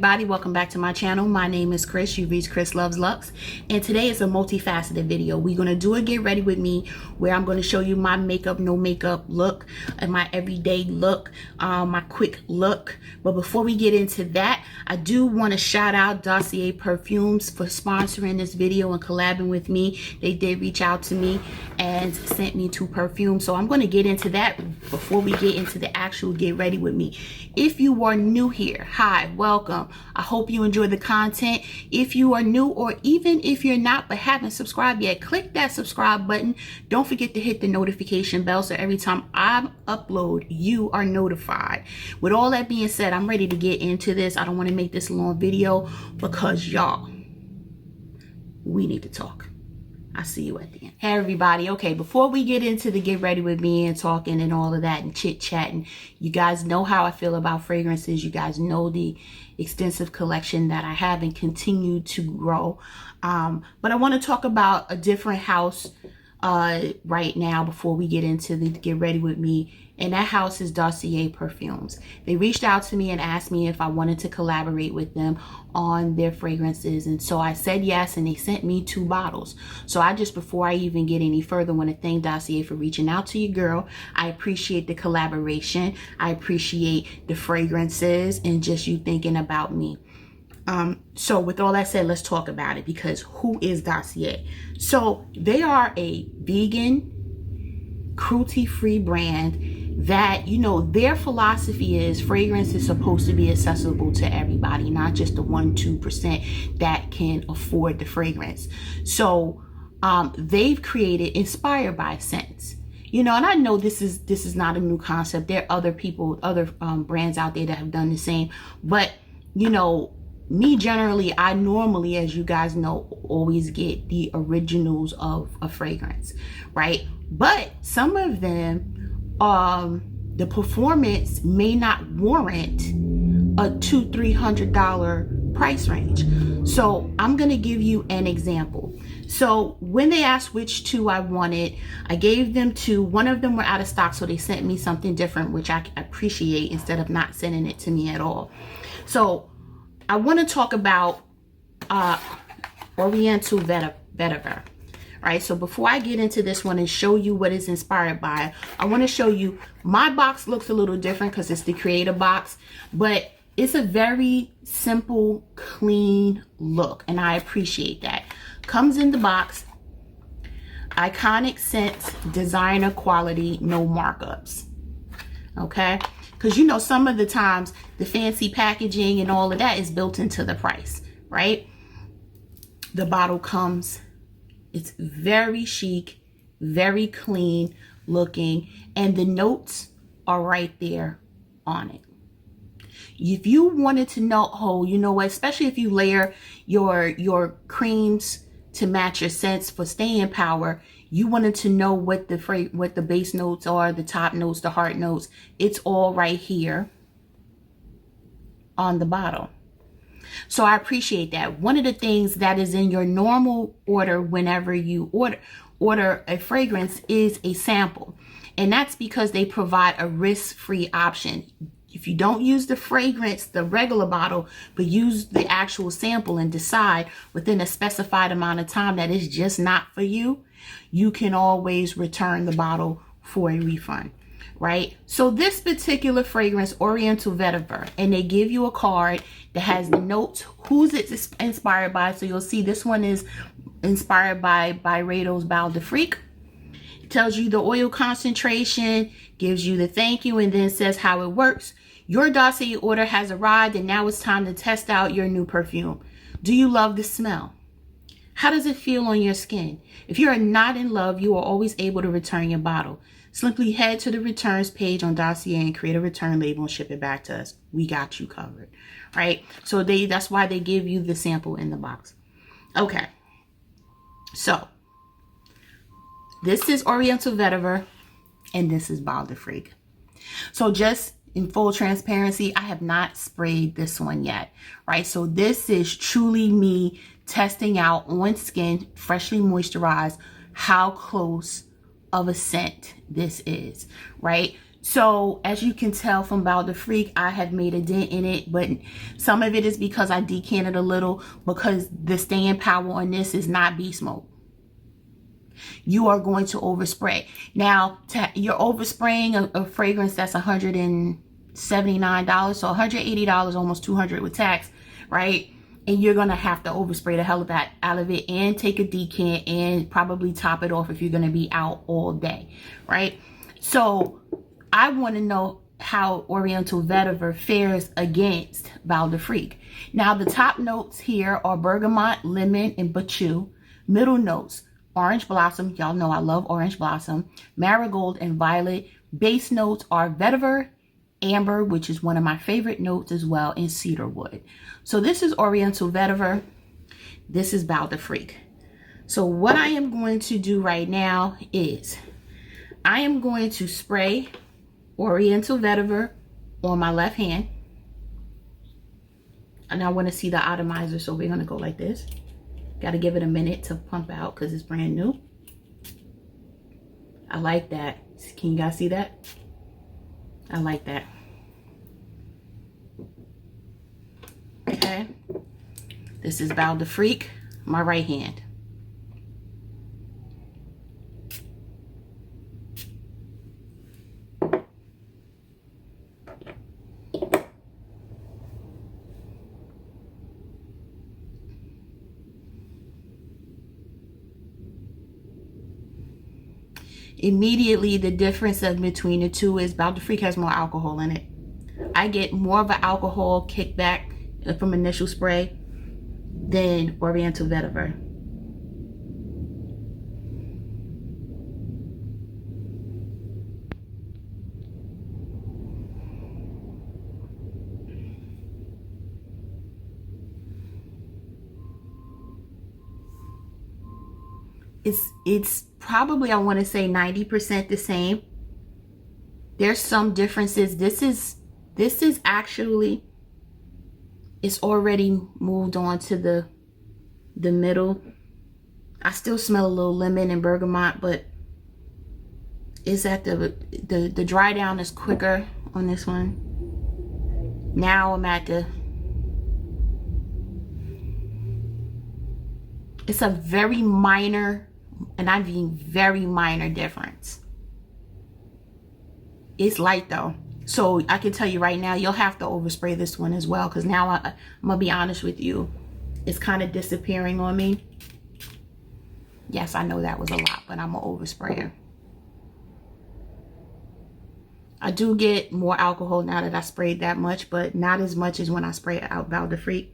everybody, welcome back to my channel. My name is Chris. You've reached ChrisLuvsLux, and today is a multifaceted video. We're going to do a get ready with me where I'm going to show you my makeup, no makeup look and my everyday look, my quick look. But before we get into that, I do want to shout out Dossier Perfumes for sponsoring this video and collabing with me. They did reach out to me and sent me 2 perfumes, so I'm going to get into that before we get into the actual get ready with me. If you are new here, hi, welcome. I hope you enjoy the content. If you are new, or even if you're not but haven't subscribed yet, click that subscribe button. Don't forget to hit the notification bell so every time I upload, you are notified. With all that being said, I'm ready to get into this. I don't want to make this a long video because y'all, we need to talk. I'll see you at the end. Hey everybody, okay, before we get into the get ready with me and talking and all of that and chit chatting, you guys know how I feel about fragrances. You guys know the extensive collection that I have and continue to grow. But I want to talk about a different house right now before we get into the get ready with me, and that house is Dossier Perfumes. They reached out to me and asked me if I wanted to collaborate with them on their fragrances, and so I said yes, and they sent me 2 bottles. So I just, before I even get any further, want to thank Dossier for reaching out to you, girl. I appreciate the collaboration. I appreciate the fragrances and just you thinking about me. So with all that said, let's talk about it, because who is Dossier? So they are a vegan, cruelty-free brand that, you know, their philosophy is fragrance is supposed to be accessible to everybody, not just the 1-2% that can afford the fragrance. So they've created inspired by scents. You know, and I know this is not a new concept. There are other people, other brands out there that have done the same, but you know, me generally, I normally, as you guys know, always get the originals of a fragrance, right? But some of them, the performance may not warrant a $200-300 price range. So I'm gonna give you an example. So when they asked which 2 I wanted, I gave them 2. One of them were out of stock, so they sent me something different, which I appreciate, instead of not sending it to me at all. So I want to talk about Oriental Vetiver. Right, so before I get into this one and show you what it's inspired by, I want to show you, my box looks a little different because it's the creator box, but it's a very simple, clean look, and I appreciate that. Comes in the box, iconic scents, designer quality, no markups. Okay, because you know, some of the times the fancy packaging and all of that is built into the price, right? The bottle comes, it's very chic, very clean looking, and the notes are right there on it. If you wanted to know, oh, you know what, especially if you layer your creams to match your scents for staying power, you wanted to know what the base notes are, the top notes, the heart notes, it's all right here on the bottle. So I appreciate that. One of the things that is in your normal order whenever you order a fragrance is a sample, and that's because they provide a risk-free option. If you don't use the fragrance, the regular bottle, but use the actual sample and decide within a specified amount of time that it's just not for you, you can always return the bottle for a refund, right? So this particular fragrance, Oriental Vetiver, and they give you a card that has the notes, who's it inspired by. So you'll see this one is inspired by Byredo's Bal de Freak. It tells you the oil concentration, gives you the thank you, and then says how it works. Your Dossier order has arrived, and now it's time to test out your new perfume. Do you love the smell? How does it feel on your skin? If you are not in love, you are always able to return your bottle. Simply head to the returns page on Dossier and create a return label and ship it back to us. We got you covered, right? So that's why they give you the sample in the box. Okay, so this is Oriental Vetiver, and this is Bal de Freak. So just in full transparency, I have not sprayed this one yet, right? So this is truly me testing out on skin, freshly moisturized, how close of a scent this is, right? So as you can tell from Bao the Freak, I have made a dent in it, but some of it is because I decanted a little, because the staying power on this is not beast mode. You are going to overspray. Now, you're overspraying a fragrance that's $179, so $180, almost $200 with tax, right? And you're gonna have to overspray the hell of that out of it, and take a decant and probably top it off if you're gonna be out all day, right? So I want to know how Oriental Vetiver fares against Bao the Freak. Now, the top notes here are bergamot, lemon, and bachu. Middle notes, orange blossom. Y'all know I love orange blossom. Marigold and violet. Base notes are vetiver, amber, which is one of my favorite notes as well, and cedarwood. So this is Oriental Vetiver. This is Bao the Freak. So what I am going to do right now is I am going to spray Oriental Vetiver on my left hand. And I want to see the atomizer, so we're going to go like this. Got to give it a minute to pump out because it's brand new. I like that. Can you guys see that? I like that. Okay. This is Bao the Freak, my right hand. Immediately, the difference between the two is Bao the Freak has more alcohol in it. I get more of an alcohol kickback from initial spray than Oriental Vetiver. It's probably, I want to say 90% the same. There's some differences. This is actually, it's already moved on to the middle. I still smell a little lemon and bergamot, but it's at the dry down is quicker on this one. Now I'm at it's a very minor, and I mean very minor difference. It's light though, so I can tell you right now, you'll have to overspray this one as well, because now I'm gonna be honest with you, it's kind of disappearing on me. Yes, I know that was a lot, but I'm an oversprayer. I do get more alcohol now that I sprayed that much, but not as much as when I spray out Bao the Freak.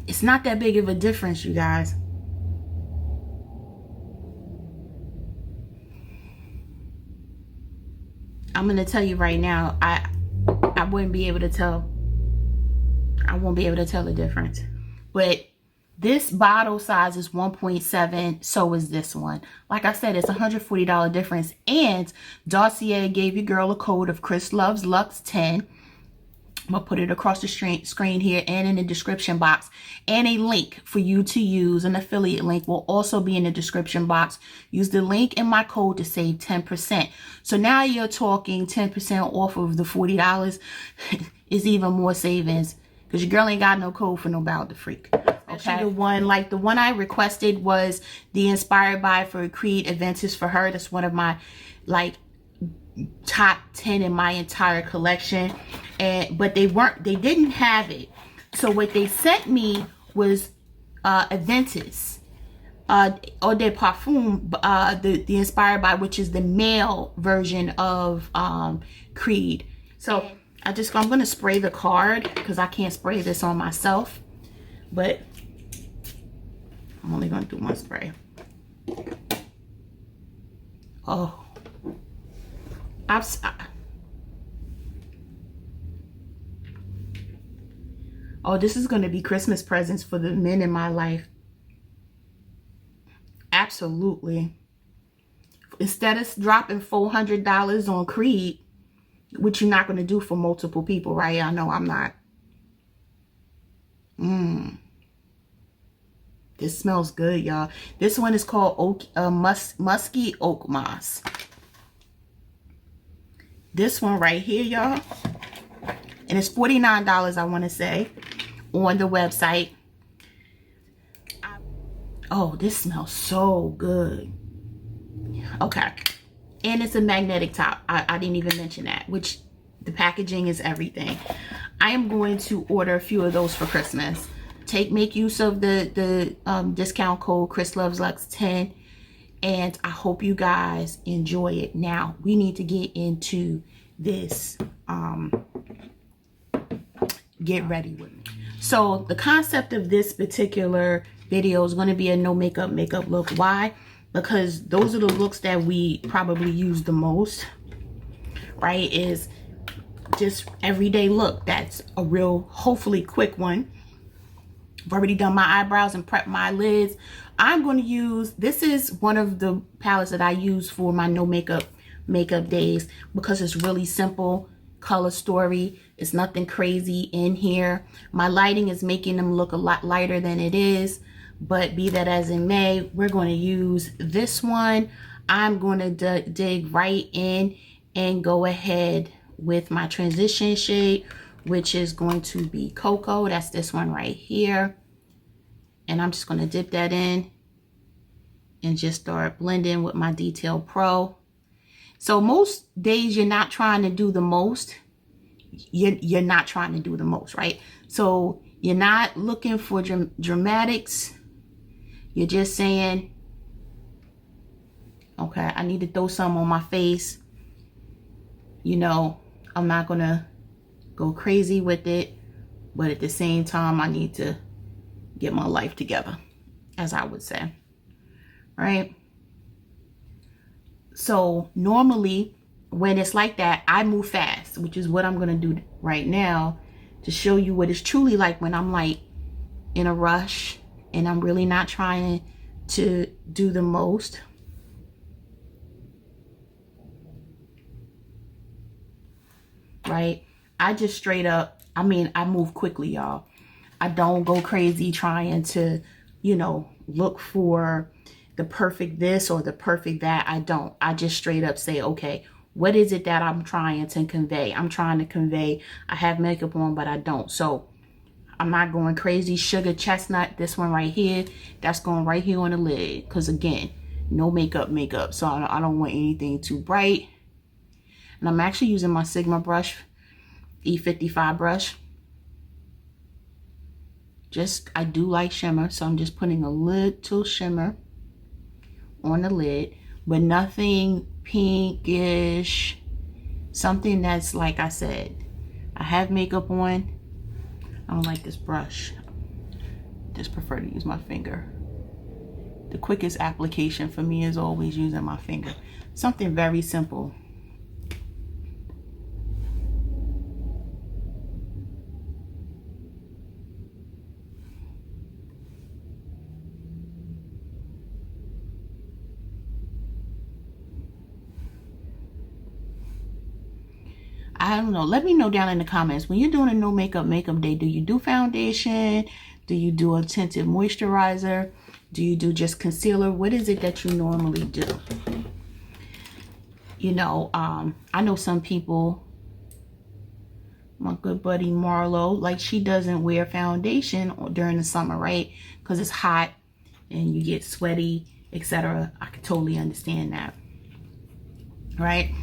It's not that big of a difference, you guys. I'm gonna tell you right now, I wouldn't be able to tell. I won't be able to tell the difference. But this bottle size is 1.7, so is this one. Like I said, it's $140 difference. And Dossier gave your girl a code of ChrisLuvsLux 10. I'm gonna put it across the screen here and in the description box, and a link for you to use. An affiliate link will also be in the description box. Use the link and my code to save 10%. So now you're talking 10% off of the $40 is even more savings, because your girl ain't got no code for no Bao the Freak. Okay, the one I requested was the Inspired by for Creed Adventures for Her. That's one of my top 10 in my entire collection, but they didn't have it. So what they sent me was Adventures or their Parfume, the Inspired by, which is the male version of Creed. So I'm gonna spray the card because I can't spray this on myself, but I'm only gonna do one spray. Oh, oh, this is going to be Christmas presents for the men in my life. Absolutely. Instead of dropping $400 on Creed, which you're not going to do for multiple people, right? I know I'm not. This smells good, y'all. This one is called Musky Oak Moss. This one right here, y'all. And it's $49, I want to say, on the website. Oh, this smells so good. Okay. And it's a magnetic top. I didn't even mention that, which the packaging is everything. I am going to order a few of those for Christmas. Make use of the discount code ChrisLuvsLux10, and I hope you guys enjoy it. Now we need to get into this. Get ready with me. So the concept of this particular video is going to be a no makeup look. Why? Because those are the looks that we probably use the most, right? Is just everyday look. That's a real, hopefully quick one. I've already done my eyebrows and prepped my lids. I'm going to use, this is one of the palettes that I use for my no makeup days, because it's really simple color story. It's nothing crazy in here. My lighting is making them look a lot lighter than it is, but be that as it may, we're going to use this one. I'm going to dig right in and go ahead with my transition shade, which is going to be Cocoa. That's this one right here. And I'm just going to dip that in and just start blending with my Detail Pro. So most days you're not trying to do the most. You're not trying to do the most, right? So you're not looking for dramatics. You're just saying, okay, I need to throw some on my face. You know, I'm not going to go crazy with it, but at the same time, I need to get my life together, as I would say, right? So normally when it's like that, I move fast, which is what I'm going to do right now to show you what it's truly like when I'm like in a rush and I'm really not trying to do the most. Right? I just straight up, I mean, I move quickly, y'all. I don't go crazy trying to, you know, look for the perfect this or the perfect that. I don't. I just straight up say, okay, what is it that I'm trying to convey? I'm trying to convey I have makeup on, but I don't. So I'm not going crazy. Sugar Chestnut, this one right here, that's going right here on the lid. Because again, no makeup. So I don't want anything too bright. And I'm actually using my Sigma brush, E55 brush. I do like shimmer, so I'm just putting a little shimmer on the lid, but nothing pinkish, something that's, like I said, I have makeup on. I don't like this brush. Just prefer to use my finger. The quickest application for me is always using my finger. Something very simple. I don't know. Let me know down in the comments. When you're doing a no makeup day, do you do foundation? Do you do a tinted moisturizer? Do you do just concealer? What is it that you normally do? You know, I know some people, my good buddy Marlo, like she doesn't wear foundation during the summer, right? Because it's hot and you get sweaty, etc. I can totally understand that, right?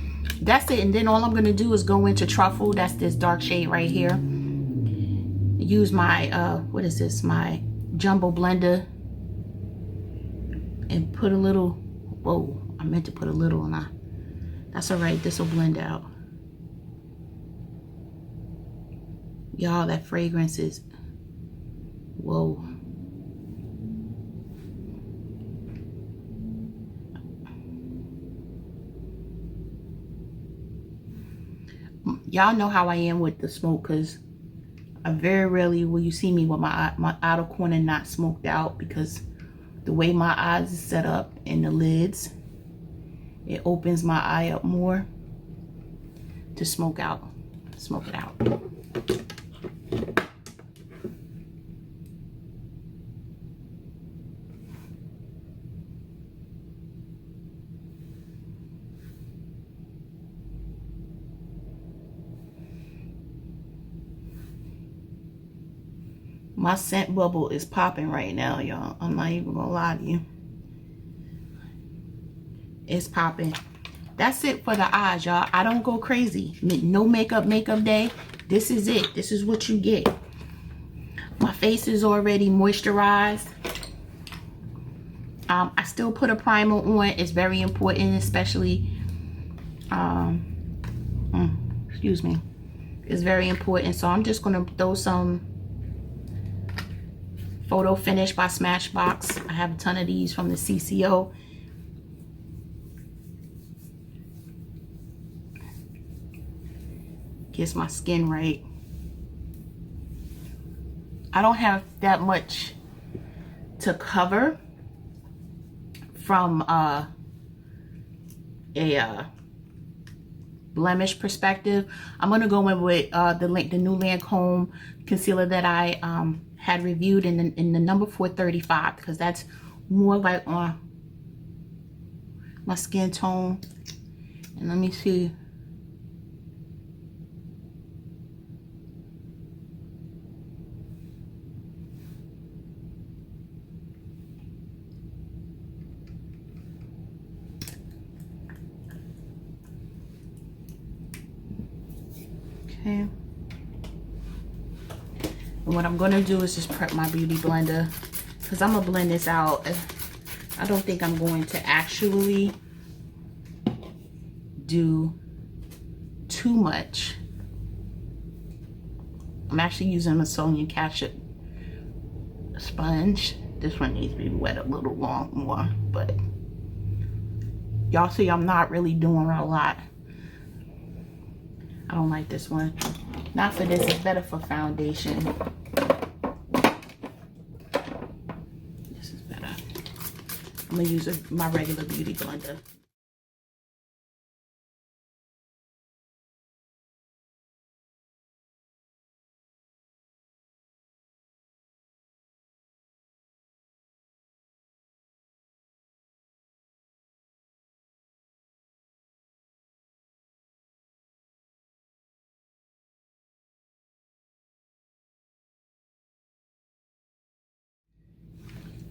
That's it. And then all I'm going to do is go into Truffle. That's this dark shade right here. Use my, what is this? My jumbo blender. And put a little, whoa, I meant to put a little on. That's all right. This will blend out. Y'all, that fragrance is, whoa. Y'all know how I am with the smoke, because I very rarely will you see me with my outer corner not smoked out, because the way my eyes is set up in the lids, it opens my eye up more to smoke it out. My scent bubble is popping right now, y'all. I'm not even gonna lie to you. It's popping. That's it for the eyes, y'all. I don't go crazy. No makeup day. This is it. This is what you get. My face is already moisturized. I still put a primer on. It's very important, especially excuse me. It's very important. So I'm just gonna throw some Photo Finish by Smashbox. I have a ton of these from the CCO. Gets my skin right. I don't have that much to cover from a blemish perspective. I'm gonna go in with the new Lancome concealer that I had reviewed in the number 435, because that's more like on my skin tone. And let me see. Okay. And what I'm gonna do is just prep my beauty blender, because I'm gonna blend this out. I don't think I'm going to actually do too much. I'm actually using a Sonia Ketchup sponge. This one needs to be wet a little more, but y'all see I'm not really doing a lot. I don't like this one. Not for this, it's better for foundation. This is better. I'm gonna use my regular beauty blender.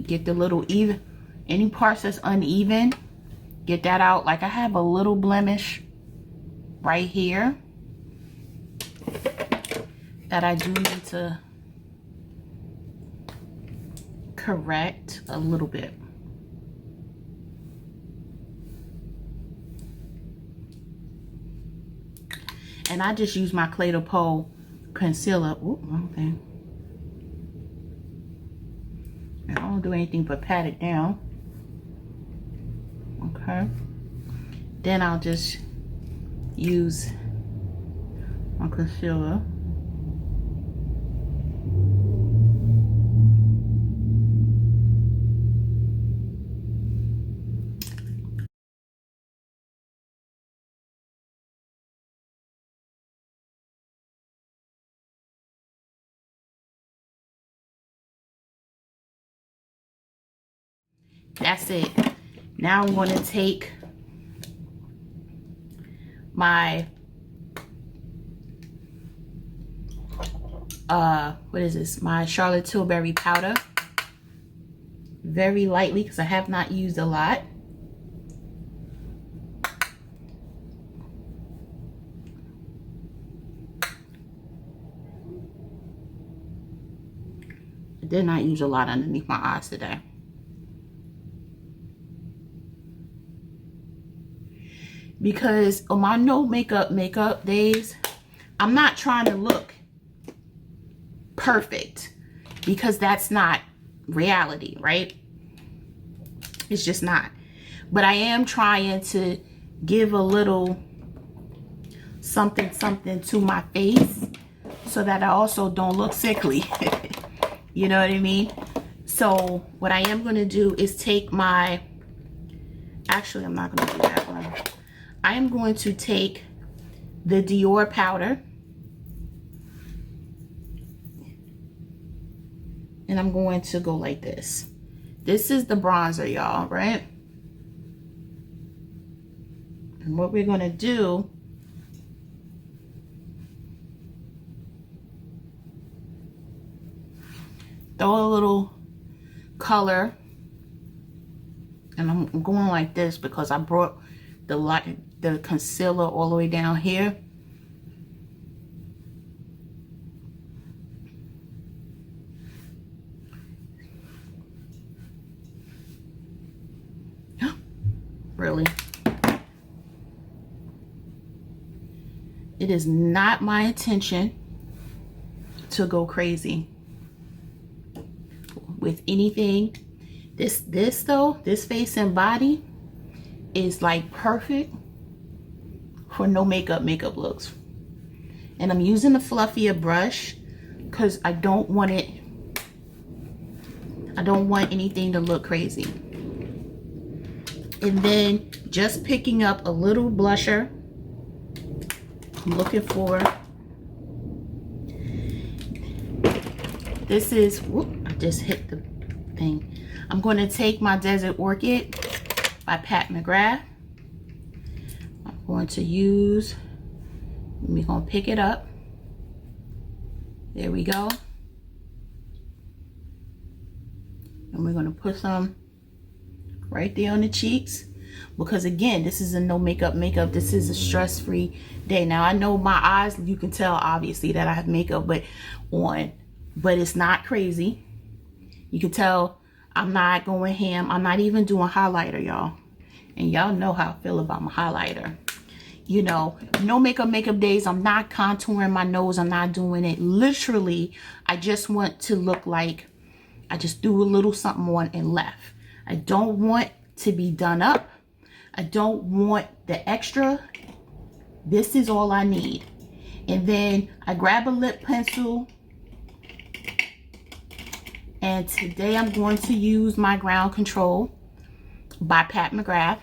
Get the little even, any parts that's uneven, get that out. Like I have a little blemish right here that I do need to correct a little bit. And I just use my Clé de Peau concealer. Ooh, wrong thing. I don't do anything but pat it down. Okay. Then I'll just use my concealer. That's it. Now I'm going to take my what is this? My Charlotte Tilbury powder. Very lightly, because I have not used a lot. I did not use a lot underneath my eyes today. Because on my no makeup days, I'm not trying to look perfect, because that's not reality, right? It's just not. But I am trying to give a little something to my face, so that I also don't look sickly. You know what I mean? So what I am going to do is take my, actually I'm not going to do that one. I am going to take the Dior powder, and I'm going to go like this. This is the bronzer, y'all, right? And what we're going to do throw a little color, and I'm going like this because I brought the concealer all the way down here. Really, it is not my intention to go crazy with anything. This though, this face and body is like perfect for no makeup looks. And I'm using a fluffier brush because I don't want anything to look crazy. And then just picking up a little blusher. I'm looking for, this is, whoop, I just hit the thing. I'm going to take my Desert Orchid by McGrath. I'm going to use, we're going to pick it up. There we go. And we're going to put some right there on the cheeks, because again, this is a no makeup. This is a stress-free day. Now I know my eyes, you can tell obviously that I have makeup on, but it's not crazy. You can tell I'm not going ham. I'm not even doing highlighter, y'all, and y'all know how I feel about my highlighter. You know, no makeup days. I'm not contouring my nose. I'm not doing it. Literally, I just want to look like I just threw a little something on and left. I don't want to be done up. I don't want the extra. This is all I need. And then I grab a lip pencil. And today I'm going to use my Ground Control by McGrath.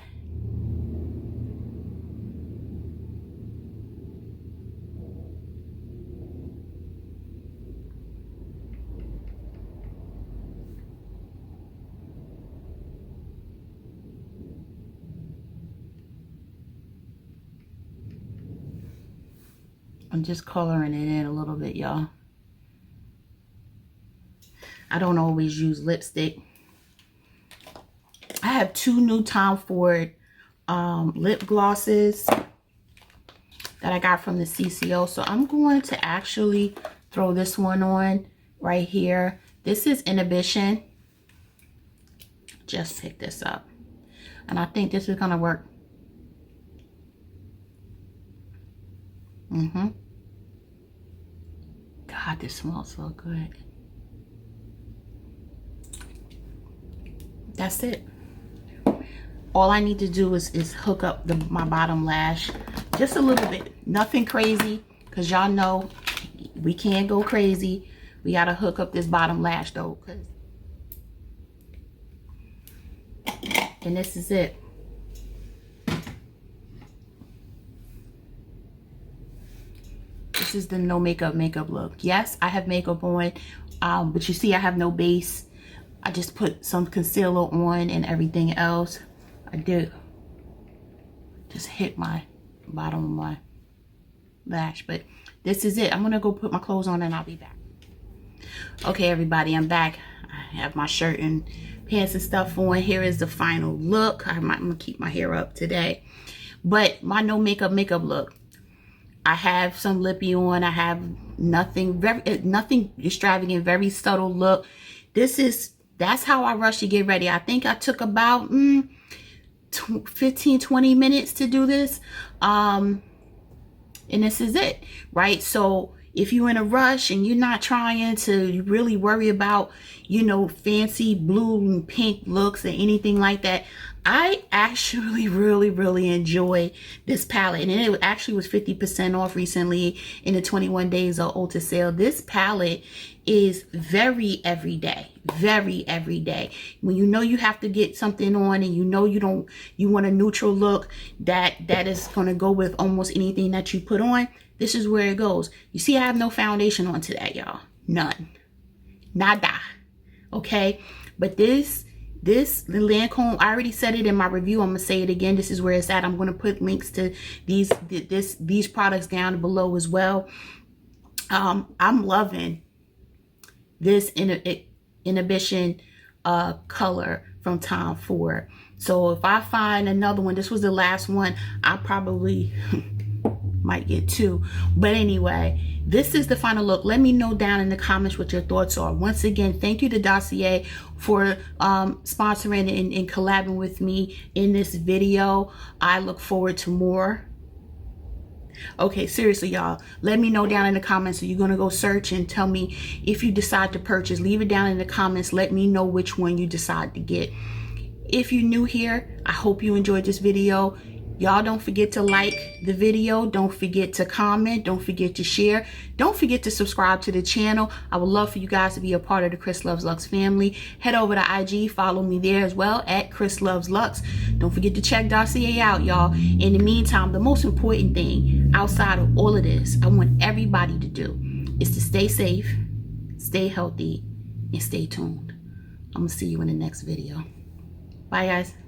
I'm just coloring it in a little bit, y'all. I don't always use lipstick. I have two new Tom Ford lip glosses that I got from the CCO. So I'm going to actually throw this one on right here. This is Inhibition. Just pick this up. And I think this is going to work. God, this smells so good. That's it. All I need to do is hook up my bottom lash just a little bit. Nothing crazy, because y'all know we can't go crazy. We got to hook up this bottom lash though. And this is it. This is the no makeup look. Yes, I have makeup on, but you see I have no base. I just put some concealer on and everything else. I did just hit my bottom of my lash, but this is it. I'm gonna go put my clothes on and I'll be back. Okay, everybody, I'm back. I have my shirt and pants and stuff on. Here is the final look. I'm gonna keep my hair up today, but my no makeup look. I have some lippy on. I have nothing extravagant, very subtle look. That's how I rush to get ready. I think I took about 15-20 minutes to do this. And this is it, right? So if you're in a rush and you're not trying to really worry about, you know, fancy blue and pink looks or anything like that, I actually really enjoy this palette. And it actually was 50% off recently in the 21 days of Ulta sale. This palette is very everyday, very everyday. When you know you have to get something on and you know you want a neutral look that is going to go with almost anything that you put on, this is where it goes. You see, I have no foundation on today, y'all. None. Nada. Okay? But this Lancome, I already said it in my review. I'm gonna say it again. This is where it's at. I'm gonna put links to these products down below as well. I'm loving this Inhibition color from Tom Ford. So if I find another one, this was the last one, I probably might get two. But anyway, this is the final look. Let me know down in the comments what your thoughts are. Once again, thank you to Dossier for sponsoring and collabing with me in this video. I look forward to more. Okay, seriously, y'all, let me know down in the comments. So you're gonna go search and tell me if you decide to purchase. Leave it down in the comments. Let me know which one you decide to get. If you're new here, I hope you enjoyed this video. Y'all don't forget to like the video. Don't forget to comment. Don't forget to share. Don't forget to subscribe to the channel. I would love for you guys to be a part of the ChrisLuvsLux family. Head over to IG. Follow me there as well at ChrisLuvsLux. Don't forget to check Dossier out, y'all. In the meantime, the most important thing outside of all of this, I want everybody to do is to stay safe, stay healthy, and stay tuned. I'm going to see you in the next video. Bye, guys.